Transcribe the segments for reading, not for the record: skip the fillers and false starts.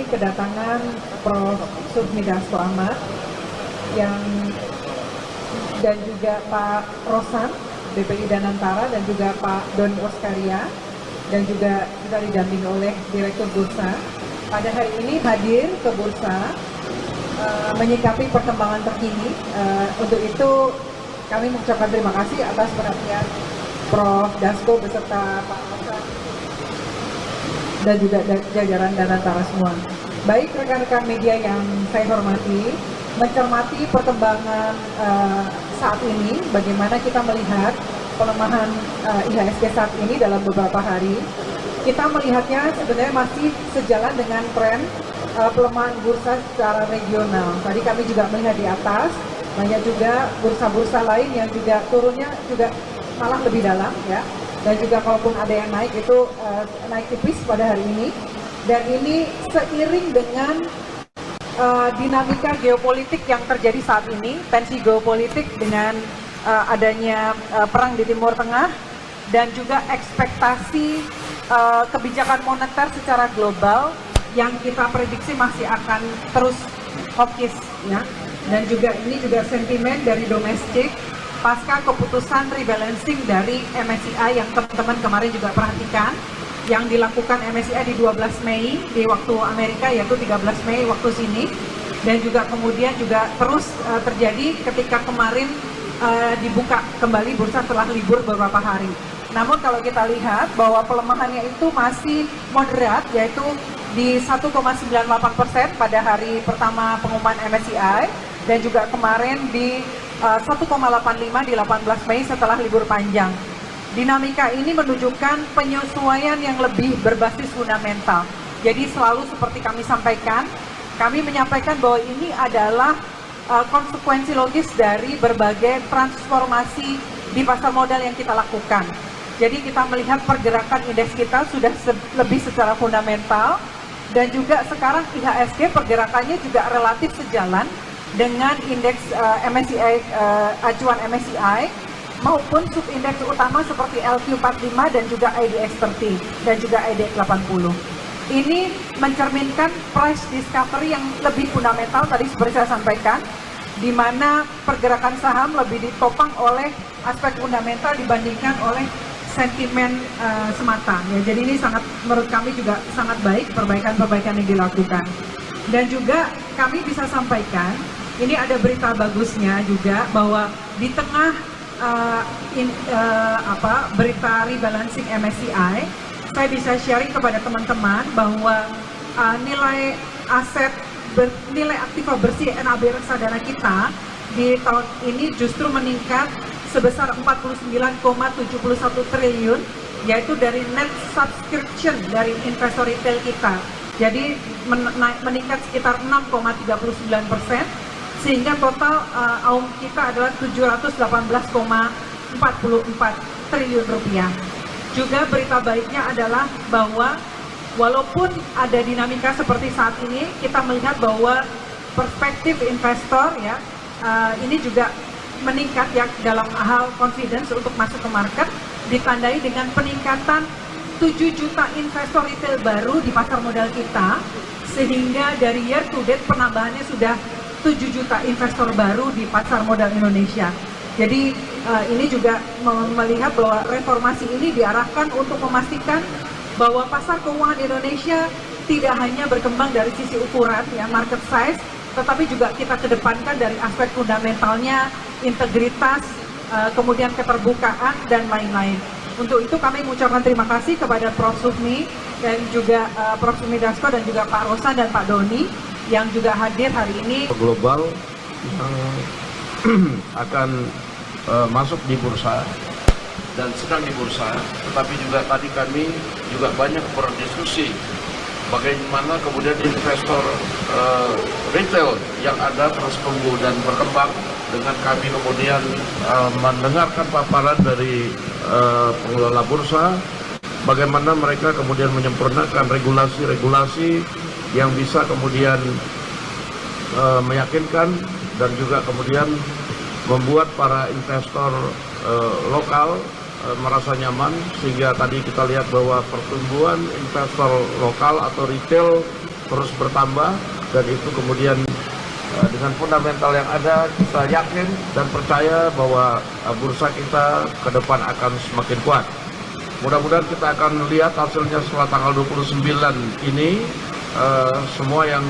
kedatangan Prof. Sufmi Dasko Ahmad dan juga Pak Rosan BPI Danantara dan juga Pak Doni Oskaria dan juga kita didampingi oleh Direktur Bursa. Pada hari ini hadir ke Bursa menyikapi perkembangan terkini. Untuk itu kami mengucapkan terima kasih atas perhatian Prof. Dasko beserta Pak Rosan dan juga jajaran Danantara semua. Baik rekan-rekan media yang saya hormati, mencermati perkembangan saat ini, bagaimana kita melihat pelemahan IHSG saat ini dalam beberapa hari, kita melihatnya sebenarnya masih sejalan dengan tren pelemahan bursa secara regional. Tadi kami juga melihat di atas, banyak juga bursa-bursa lain yang juga turunnya juga malah lebih dalam ya. Dan juga kalaupun ada yang naik itu naik tipis pada hari ini. Dan ini seiring dengan dinamika geopolitik yang terjadi saat ini, tensi geopolitik dengan adanya perang di Timur Tengah dan juga ekspektasi kebijakan moneter secara global yang kita prediksi masih akan terus hawkish ya. Dan juga ini juga sentimen dari domestik pasca keputusan rebalancing dari MSCI yang teman-teman kemarin juga perhatikan, yang dilakukan MSCI di 12 Mei di waktu Amerika, yaitu 13 Mei waktu sini, dan juga kemudian juga terus terjadi ketika kemarin dibuka kembali bursa setelah libur beberapa hari. Namun kalau kita lihat bahwa pelemahannya itu masih moderat, yaitu di 1,98% pada hari pertama pengumuman MSCI, dan juga kemarin di 1,85 di 18 Mei setelah libur panjang. Dinamika ini menunjukkan penyesuaian yang lebih berbasis fundamental. Jadi selalu seperti kami sampaikan, kami menyampaikan bahwa ini adalah konsekuensi logis dari berbagai transformasi di pasar modal yang kita lakukan. Jadi kita melihat pergerakan indeks kita sudah lebih secara fundamental, dan juga sekarang IHSG pergerakannya juga relatif sejalan dengan indeks MSCI, acuan MSCI maupun subindeks utama seperti LQ45 dan juga IDX 30 dan juga IDX 80. Ini mencerminkan price discovery yang lebih fundamental tadi seperti saya sampaikan, di mana pergerakan saham lebih ditopang oleh aspek fundamental dibandingkan oleh sentimen semata. Ya, jadi ini sangat, menurut kami juga sangat baik perbaikan-perbaikan yang dilakukan. Dan juga kami bisa sampaikan, ini ada berita bagusnya juga bahwa di tengah berita rebalancing MSCI, saya bisa sharing kepada teman-teman bahwa nilai aset nilai aktiva bersih NAB reksadana kita di tahun ini justru meningkat sebesar 49,71 triliun, yaitu dari net subscription dari investor retail kita. Jadi meningkat sekitar 6,39%, sehingga total AUM kita adalah 718,44 triliun rupiah. Juga berita baiknya adalah bahwa walaupun ada dinamika seperti saat ini, kita melihat bahwa perspektif investor ya ini juga meningkat ya dalam hal confidence untuk masuk ke market, ditandai dengan peningkatan 7 juta investor retail baru di pasar modal kita, sehingga dari year to date penambahannya sudah 7 juta investor baru di pasar modal Indonesia. Jadi ini juga melihat bahwa reformasi ini diarahkan untuk memastikan bahwa pasar keuangan Indonesia tidak hanya berkembang dari sisi ukuran ya market size, tetapi juga kita kedepankan dari aspek fundamentalnya, integritas, kemudian keterbukaan dan lain-lain. Untuk itu kami mengucapkan terima kasih kepada Prof. Sufmi dan juga Prof. Sufmi Dasko dan juga Pak Rosan dan Pak Doni yang juga hadir hari ini. Global yang akan masuk di bursa dan sedang di bursa, tetapi juga tadi kami juga banyak berdiskusi bagaimana kemudian investor retail yang ada terus tumbuh dan berkembang, dengan kami kemudian mendengarkan paparan dari pengelola bursa, bagaimana mereka kemudian menyempurnakan regulasi-regulasi yang bisa kemudian meyakinkan dan juga kemudian membuat para investor lokal merasa nyaman, sehingga tadi kita lihat bahwa pertumbuhan investor lokal atau retail terus bertambah, dan itu kemudian dengan fundamental yang ada kita yakin dan percaya bahwa bursa kita ke depan akan semakin kuat. Mudah-mudahan kita akan lihat hasilnya setelah tanggal 29 ini, semua yang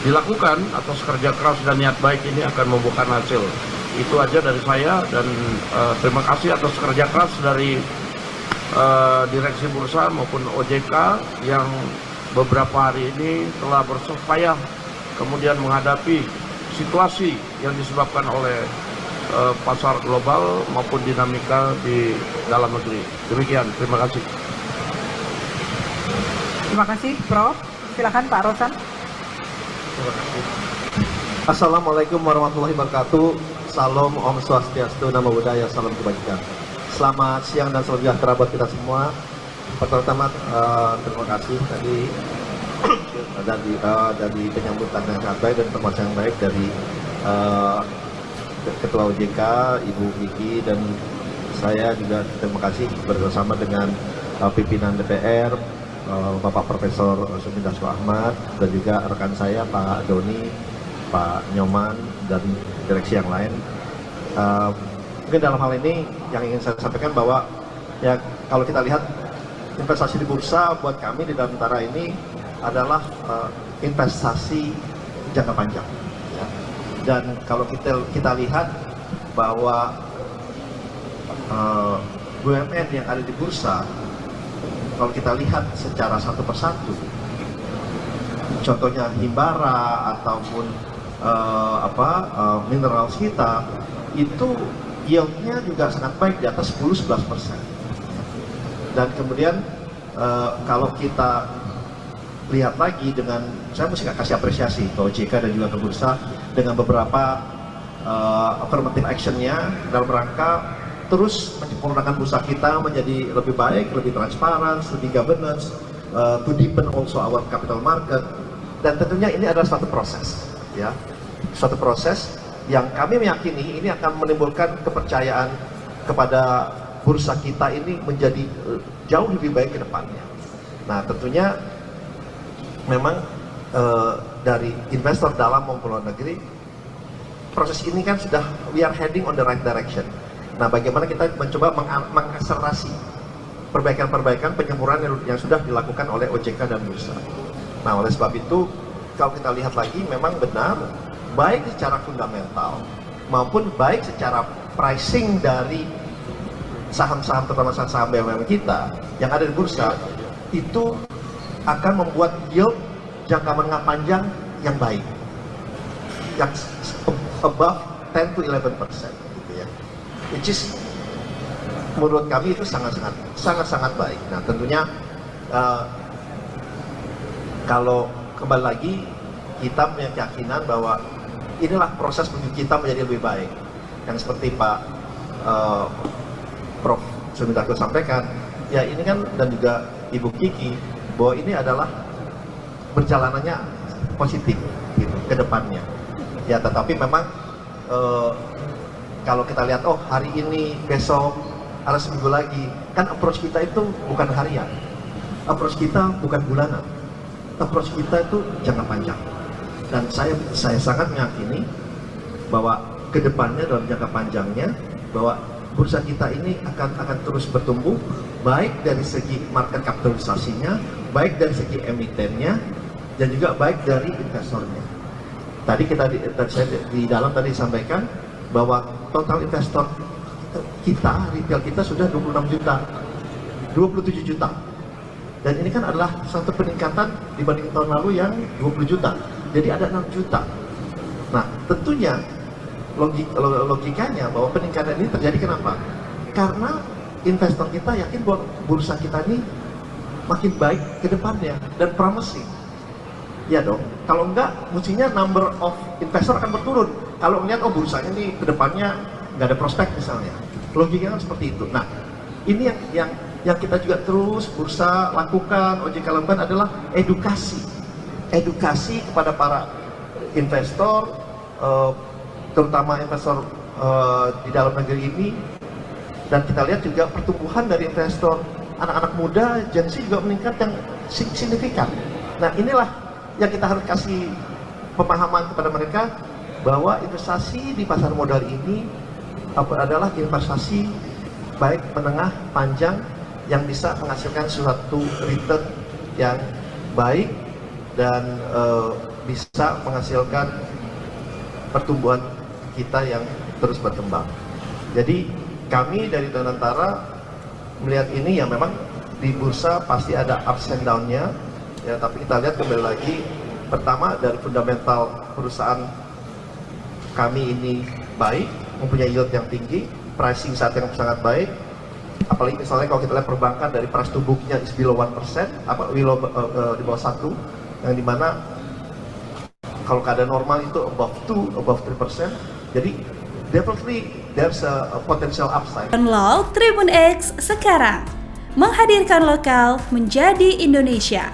dilakukan atas kerja keras dan niat baik ini akan membuahkan hasil. Itu aja dari saya, dan terima kasih atas kerja keras dari Direksi Bursa maupun OJK yang beberapa hari ini telah bersusah payah kemudian menghadapi situasi yang disebabkan oleh pasar global maupun dinamika di dalam negeri. Demikian, terima kasih. Terima kasih, Prof. Silakan Pak Rosan. Terima kasih. Assalamualaikum warahmatullahi wabarakatuh. Salam, Om Swastiastu, Namo Buddhaya, salam kebajikan. Selamat siang dan salam sejahtera buat kita semua. Pertama, terima kasih tadi dari penyambutan yang sangat baik dan informasi yang baik dari Ketua OJK, Ibu Vicky, dan saya juga terima kasih bersama dengan pimpinan DPR, Bapak Profesor Sumi Dasko Ahmad, dan juga rekan saya Pak Doni, Pak Nyoman, dan direksi yang lain. Mungkin dalam hal ini yang ingin saya sampaikan bahwa ya kalau kita lihat investasi di bursa buat kami di dalam Nusantara ini adalah investasi jangka panjang. Ya. Dan kalau kita lihat bahwa BUMN yang ada di bursa, kalau kita lihat secara satu persatu, contohnya Himbara ataupun mineral kita, itu yieldnya juga sangat baik di atas 10-11%. Dan kemudian kalau kita lihat lagi dengan, saya mesti kasih apresiasi ke OJK dan juga ke bursa dengan beberapa affirmative action-nya dalam rangka terus menyempurnakan bursa kita menjadi lebih baik, lebih transparan, lebih governance, to deepen also our capital market. Dan tentunya ini adalah suatu proses, ya, suatu proses yang kami meyakini ini akan menimbulkan kepercayaan kepada bursa kita ini menjadi jauh lebih baik ke depannya. Nah, tentunya memang dari investor dalam maupun luar negeri, proses ini kan sudah, we are heading on the right direction. Nah, bagaimana kita mencoba mengakselerasi perbaikan-perbaikan penyempurnaan yang sudah dilakukan oleh OJK dan bursa. Nah, oleh sebab itu, kalau kita lihat lagi, memang benar, baik secara fundamental maupun baik secara pricing dari saham-saham, terutama saham BUMN kita yang ada di bursa, itu akan membuat yield jangka menengah panjang yang baik, yang above 10 to 11%, gitu ya. Which is menurut kami itu sangat-sangat baik. Nah, tentunya kalau kembali lagi kita punya keyakinan bahwa inilah proses menuju kita menjadi lebih baik. Yang seperti Pak Prof. Sumi Dasko sampaikan, ya ini kan, dan juga Ibu Kiki, bahwa ini adalah perjalanannya positif gitu ke depannya. Ya, tetapi memang kalau kita lihat, oh hari ini, besok, ada seminggu lagi, kan approach kita itu bukan harian, approach kita bukan bulanan, approach kita itu jangka panjang. Dan saya sangat meyakini bahwa kedepannya dalam jangka panjangnya bahwa bursa kita ini akan terus bertumbuh, baik dari segi market kapitalisasinya, baik dari segi emitennya, dan juga baik dari investornya. Tadi saya di dalam tadi sampaikan bahwa total investor kita, retail kita sudah 26 juta, 27 juta. Dan ini kan adalah satu peningkatan dibanding tahun lalu yang 20 juta. Jadi ada 6 juta. Nah, tentunya logikanya bahwa peningkatan ini terjadi kenapa? Karena investor kita yakin bahwa bursa kita ini makin baik ke depannya dan promising. Ya dong, kalau enggak, mestinya number of investor akan berturun. Kalau melihat, oh bursanya nih ke depannya nggak ada prospek misalnya. Logikanya seperti itu. Nah, ini yang kita juga terus bursa lakukan, OJK lakukan adalah edukasi kepada para investor, terutama investor di dalam negeri ini. Dan kita lihat juga pertumbuhan dari investor anak-anak muda, Gen Z juga meningkat yang signifikan. Nah, inilah yang kita harus kasih pemahaman kepada mereka bahwa investasi di pasar modal ini adalah investasi baik menengah panjang yang bisa menghasilkan suatu return yang baik dan bisa menghasilkan pertumbuhan kita yang terus berkembang. Jadi kami dari Danantara melihat ini ya memang di bursa pasti ada ups and down-nya ya, tapi kita lihat kembali lagi pertama dari fundamental perusahaan kami ini baik, mempunyai yield yang tinggi, pricing saat yang sangat baik, apalagi misalnya kalau kita lihat perbankan dari price to book-nya is below 1%, di bawah 1, yang dimana kalau keadaan normal itu above 2, above 3%, jadi definitely there's a potential upside. Download Tribun X sekarang, menghadirkan lokal menjadi Indonesia.